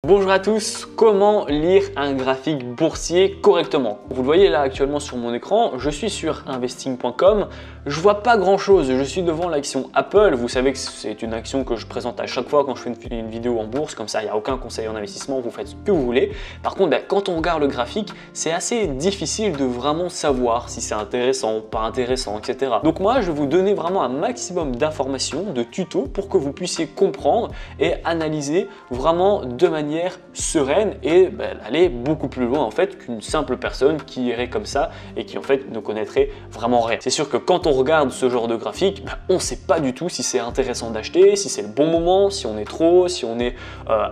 Bonjour à tous, comment lire un graphique boursier correctement? Vous le voyez là actuellement sur mon écran, je suis sur investing.com, je vois pas grand chose, je suis devant l'action Apple, vous savez que c'est une action que je présente à chaque fois quand je fais une vidéo en bourse, comme ça il n'y a aucun conseil en investissement, vous faites ce que vous voulez. Par contre, quand on regarde le graphique, c'est assez difficile de vraiment savoir si c'est intéressant, pas intéressant, etc. Donc moi je vais vous donner vraiment un maximum d'informations, de tutos pour que vous puissiez comprendre et analyser vraiment de manière sereine et aller beaucoup plus loin en fait qu'une simple personne qui irait comme ça et qui en fait ne connaîtrait vraiment rien. C'est sûr que quand on regarde ce genre de graphique, on ne sait pas du tout si c'est intéressant d'acheter, si c'est le bon moment, si on est trop, si on est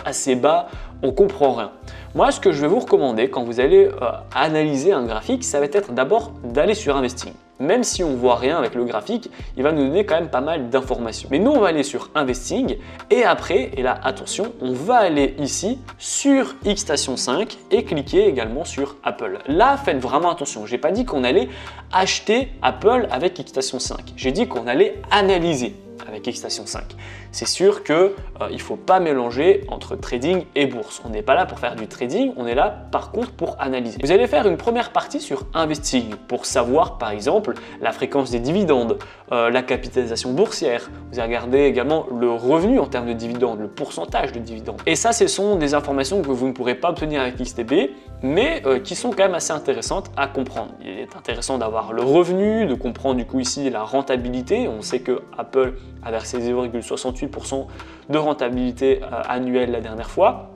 assez bas, on comprend rien. Moi, ce que je vais vous recommander quand vous allez analyser un graphique, ça va être d'abord d'aller sur Investing. Même si on ne voit rien avec le graphique, il va nous donner quand même pas mal d'informations. Mais nous, on va aller sur Investing et après, et là, attention, on va aller ici sur Xstation 5 et cliquer également sur Apple. Là, faites vraiment attention. Je n'ai pas dit qu'on allait acheter Apple avec Xstation 5. J'ai dit qu'on allait analyser avec Xstation 5. C'est sûr qu'il ne faut pas mélanger entre trading et bourse. On n'est pas là pour faire du trading, on est là par contre pour analyser. Vous allez faire une première partie sur Investing pour savoir par exemple la fréquence des dividendes, la capitalisation boursière. Vous allez regarder également le revenu en termes de dividendes, le pourcentage de dividendes. Et ça, ce sont des informations que vous ne pourrez pas obtenir avec XTB, mais qui sont quand même assez intéressantes à comprendre. Il est intéressant d'avoir le revenu, de comprendre du coup ici la rentabilité. On sait que Apple a versé 0,68% de rentabilité annuelle la dernière fois.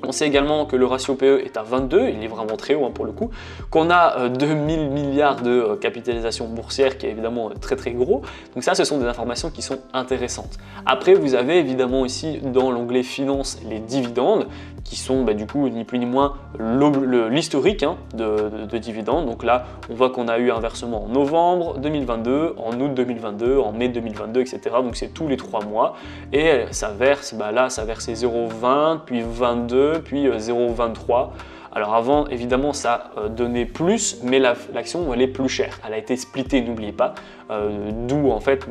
On sait également que le ratio PE est à 22, il est vraiment très haut pour le coup, qu'on a 2000 milliards de capitalisation boursière qui est évidemment très très gros. Donc ça, ce sont des informations qui sont intéressantes. Après, vous avez évidemment ici dans l'onglet Finance les dividendes qui sont du coup ni plus ni moins l'historique de dividendes. Donc là, on voit qu'on a eu un versement en novembre 2022, en août 2022, en mai 2022, etc. Donc c'est tous les 3 mois et ça verse, là ça versait 0,20, puis 22, puis 0,23. Alors avant, évidemment, ça donnait plus, mais l'action, elle est plus chère. Elle a été splittée, n'oubliez pas. D'où, en fait,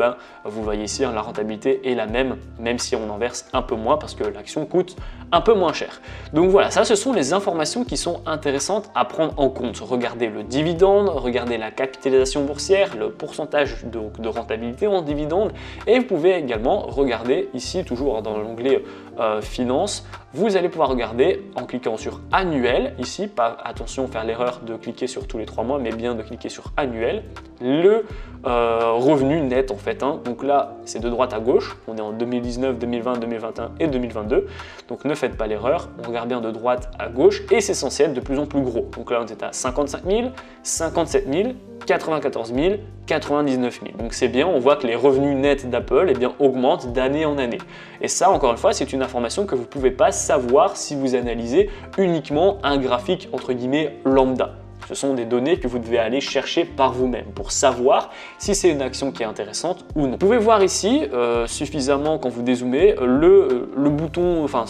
vous voyez ici, la rentabilité est la même si on en verse un peu moins parce que l'action coûte un peu moins cher. Donc voilà, ça, ce sont les informations qui sont intéressantes à prendre en compte. Regardez le dividende, regardez la capitalisation boursière, le pourcentage de rentabilité en dividende. Et vous pouvez également regarder ici, toujours dans l'onglet Finance, vous allez pouvoir regarder en cliquant sur Annuel, ici, pas attention faire l'erreur de cliquer sur tous les 3 mois, mais bien de cliquer sur Annuel, le revenu net en fait. Donc là, c'est de droite à gauche, on est en 2019, 2020, 2021 et 2022, donc ne faites pas l'erreur, on regarde bien de droite à gauche et c'est censé être de plus en plus gros. Donc là, on est à 55 000, 57 000, 94 000, 99 000. Donc c'est bien, on voit que les revenus nets d'Apple augmentent d'année en année. Et ça, encore une fois, c'est une information que vous ne pouvez pas savoir si vous analysez uniquement un graphique entre guillemets lambda. Ce sont des données que vous devez aller chercher par vous-même pour savoir si c'est une action qui est intéressante ou non. Vous pouvez voir ici suffisamment quand vous dézoomez le bouton, enfin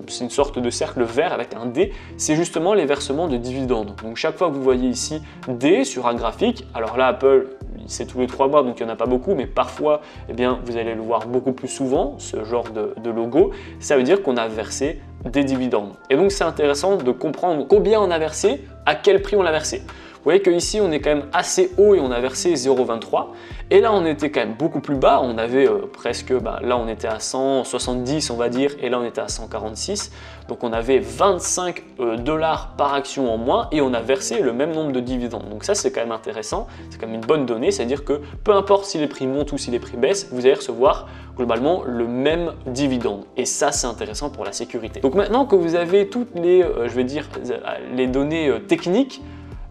c'est une sorte de cercle vert avec un D, c'est justement les versements de dividendes. Donc chaque fois que vous voyez ici D sur un graphique, alors là Apple c'est tous les 3 mois donc il n'y en a pas beaucoup, mais parfois vous allez le voir beaucoup plus souvent, ce genre de logo, ça veut dire qu'on a versé des dividendes. Et donc c'est intéressant de comprendre combien on a versé, à quel prix on l'a versé. Vous voyez qu'ici on est quand même assez haut et on a versé 0,23 et là on était quand même beaucoup plus bas, on avait presque, là on était à 170 on va dire et là on était à 146, donc on avait 25 $ par action en moins et on a versé le même nombre de dividendes. Donc ça c'est quand même intéressant, c'est quand même une bonne donnée, c'est-à-dire que peu importe si les prix montent ou si les prix baissent, vous allez recevoir globalement le même dividende et ça c'est intéressant pour la sécurité. Donc maintenant que vous avez toutes les, les données techniques,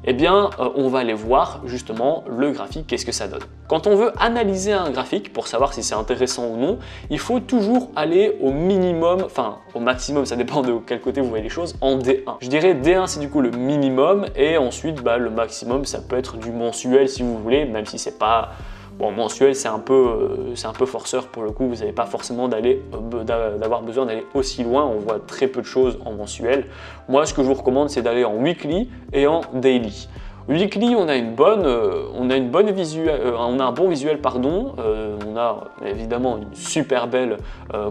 on va aller voir justement le graphique, qu'est-ce que ça donne. Quand on veut analyser un graphique pour savoir si c'est intéressant ou non, il faut toujours aller au minimum, enfin au maximum, ça dépend de quel côté vous voyez les choses, en D1. Je dirais D1 c'est du coup le minimum et ensuite le maximum ça peut être du mensuel si vous voulez, même si c'est pas... Bon, mensuel, c'est un peu forceur pour le coup, vous n'avez pas forcément d'avoir besoin d'aller aussi loin, on voit très peu de choses en mensuel. Moi, ce que je vous recommande, c'est d'aller en weekly et en daily. Weekly, on a un bon visuel, on a évidemment une super belle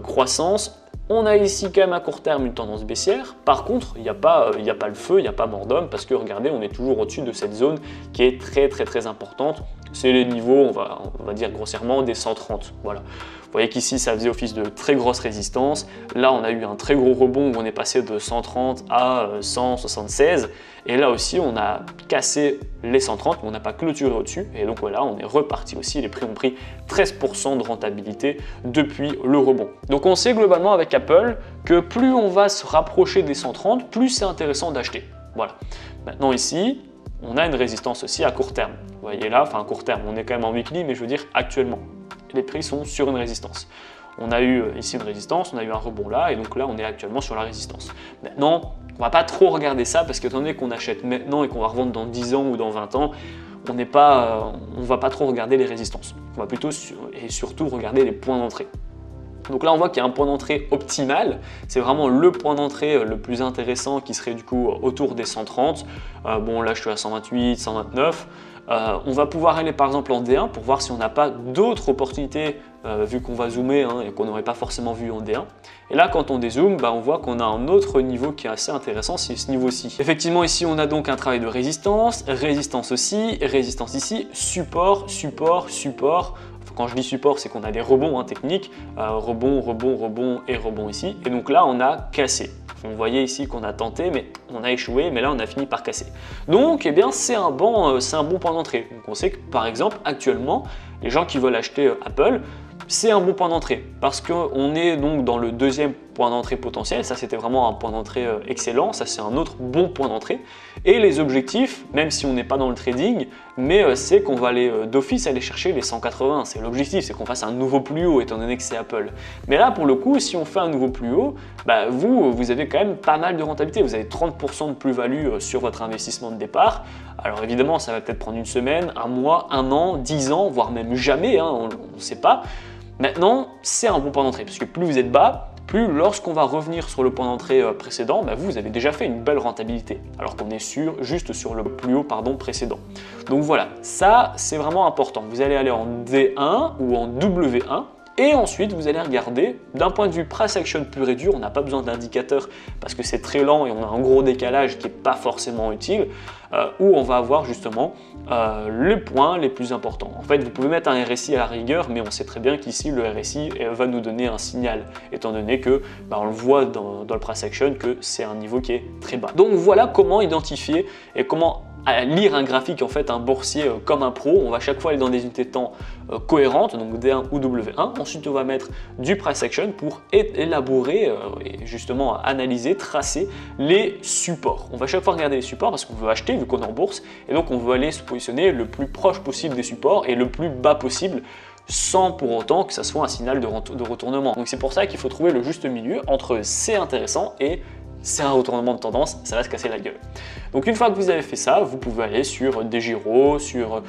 croissance. On a ici quand même à court terme une tendance baissière. Par contre, il n'y a pas le feu, il n'y a pas mort d'homme parce que regardez, on est toujours au-dessus de cette zone qui est très importante. C'est les niveaux, on va dire grossièrement, des 130. Voilà. Vous voyez qu'ici, ça faisait office de très grosse résistance. Là, on a eu un très gros rebond où on est passé de 130 à 176. Et là aussi, on a cassé les 130, mais on n'a pas clôturé au-dessus. Et donc voilà, on est reparti aussi. Les prix ont pris 13% de rentabilité depuis le rebond. Donc on sait globalement avec Apple que plus on va se rapprocher des 130, plus c'est intéressant d'acheter. Voilà. Maintenant ici, on a une résistance aussi à court terme. Vous voyez là, enfin à court terme, on est quand même en weekly, mais je veux dire actuellement. Les prix sont sur une résistance. On a eu ici une résistance, on a eu un rebond là, et donc là on est actuellement sur la résistance. Maintenant, on va pas trop regarder ça parce qu'étant donné qu'on achète maintenant et qu'on va revendre dans 10 ans ou dans 20 ans, on va pas trop regarder les résistances. On va plutôt et surtout regarder les points d'entrée. Donc là on voit qu'il y a un point d'entrée optimal, c'est vraiment le point d'entrée le plus intéressant qui serait du coup autour des 130. Bon là je suis à 128, 129. On va pouvoir aller par exemple en D1 pour voir si on n'a pas d'autres opportunités vu qu'on va zoomer et qu'on n'aurait pas forcément vu en D1. Et là quand on dézoome, on voit qu'on a un autre niveau qui est assez intéressant, c'est ce niveau-ci. Effectivement ici on a donc un travail de résistance, résistance aussi, résistance ici, support, support, support. Quand je dis support, c'est qu'on a des rebonds techniques, rebond, rebond, rebond et rebond ici. Et donc là, on a cassé. Vous voyez ici qu'on a tenté, mais on a échoué, mais là, on a fini par casser. Donc, eh bien, c'est un bon point d'entrée. Donc, on sait que, par exemple, actuellement, les gens qui veulent acheter Apple, c'est un bon point d'entrée parce qu'on est donc dans le deuxième point d'entrée potentiel. Ça, c'était vraiment un point d'entrée excellent. Ça, c'est un autre bon point d'entrée. Et les objectifs, même si on n'est pas dans le trading, mais c'est qu'on va aller d'office aller chercher les 180. C'est l'objectif, c'est qu'on fasse un nouveau plus haut étant donné que c'est Apple. Mais là, pour le coup, si on fait un nouveau plus haut, vous avez quand même pas mal de rentabilité. Vous avez 30% de plus-value sur votre investissement de départ. Alors évidemment, ça va peut-être prendre une semaine, un mois, un an, 10 ans, voire même jamais, on ne sait pas. Maintenant, c'est un bon point d'entrée, parce que plus vous êtes bas, plus lorsqu'on va revenir sur le point d'entrée précédent, vous avez déjà fait une belle rentabilité, alors qu'on est juste sur le plus haut précédent. Donc voilà, ça c'est vraiment important. Vous allez aller en D1 ou en W1, et ensuite, vous allez regarder, d'un point de vue price action pur et dur, on n'a pas besoin d'indicateur parce que c'est très lent et on a un gros décalage qui n'est pas forcément utile, où on va avoir justement les points les plus importants. En fait, vous pouvez mettre un RSI à la rigueur, mais on sait très bien qu'ici, le RSI va nous donner un signal, étant donné que on le voit dans le price action que c'est un niveau qui est très bas. Donc voilà comment identifier et comment à lire un graphique, en fait, un boursier comme un pro. On va chaque fois aller dans des unités de temps cohérentes, donc D1 ou W1. Ensuite, on va mettre du price action pour élaborer et justement analyser, tracer les supports. On va chaque fois regarder les supports parce qu'on veut acheter vu qu'on est en bourse et donc on veut aller se positionner le plus proche possible des supports et le plus bas possible, sans pour autant que ça soit un signal de retournement. Donc c'est pour ça qu'il faut trouver le juste milieu entre c'est intéressant et c'est un retournement de tendance, ça va se casser la gueule. Donc une fois que vous avez fait ça, vous pouvez aller sur DEGIRO, sur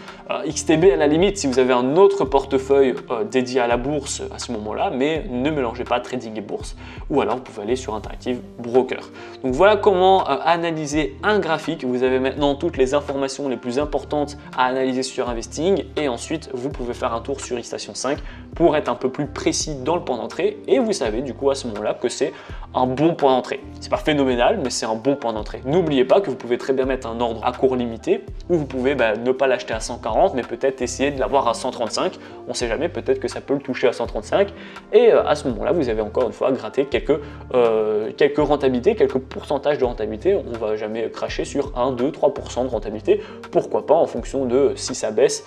XTB à la limite si vous avez un autre portefeuille dédié à la bourse à ce moment-là, mais ne mélangez pas trading et bourse, ou alors vous pouvez aller sur Interactive Broker. Donc voilà comment analyser un graphique. Vous avez maintenant toutes les informations les plus importantes à analyser sur Investing et ensuite vous pouvez faire un tour sur xStation 5 pour être un peu plus précis dans le point d'entrée et vous savez du coup à ce moment-là que c'est un bon point d'entrée. C'est pas phénoménal, mais c'est un bon point d'entrée. N'oubliez pas que vous pouvez très bien mettre un ordre à court limité ou vous pouvez ne pas l'acheter à 140 mais peut-être essayer de l'avoir à 135. On ne sait jamais, peut-être que ça peut le toucher à 135 et à ce moment-là vous avez encore une fois gratté quelques rentabilités, quelques pourcentages de rentabilité. On ne va jamais cracher sur 1, 2, 3% de rentabilité. Pourquoi pas en fonction de si ça baisse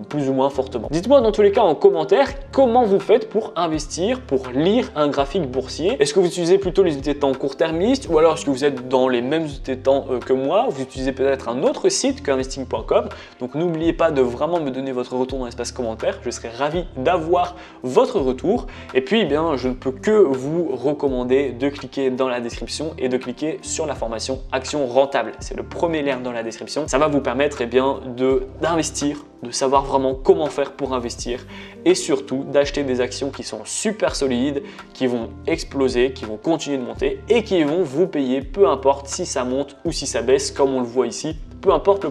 plus ou moins fortement. Dites-moi dans tous les cas en commentaire comment vous faites pour investir, pour lire un graphique boursier. Est-ce que vous utilisez plutôt les unités de temps court-termistes ou alors est-ce que vous êtes dans les mêmes unités de temps que moi? Vous utilisez peut-être un autre site qu'investing.com. Donc n'oubliez pas de vraiment me donner votre retour dans l'espace commentaire. Je serai ravi d'avoir votre retour. Et puis, je ne peux que vous recommander de cliquer dans la description et de cliquer sur la formation Action Rentable. C'est le premier lien dans la description. Ça va vous permettre d'investir, de savoir vraiment comment faire pour investir et surtout d'acheter des actions qui sont super solides, qui vont exploser, qui vont continuer de monter et qui vont vous payer peu importe si ça monte ou si ça baisse comme on le voit ici. Peu importe le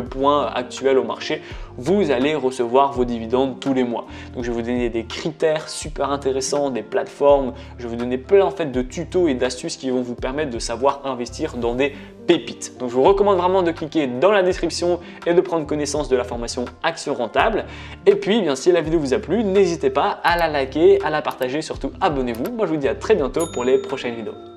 point actuel au marché, vous allez recevoir vos dividendes tous les mois. Donc je vais vous donner des critères super intéressants, des plateformes, je vais vous donner plein en fait de tutos et d'astuces qui vont vous permettre de savoir investir dans des pépites. Donc je vous recommande vraiment de cliquer dans la description et de prendre connaissance de la formation Action Rentable. Et puis bien si la vidéo vous a plu, n'hésitez pas à la liker, à la partager, surtout abonnez-vous. Moi je vous dis à très bientôt pour les prochaines vidéos.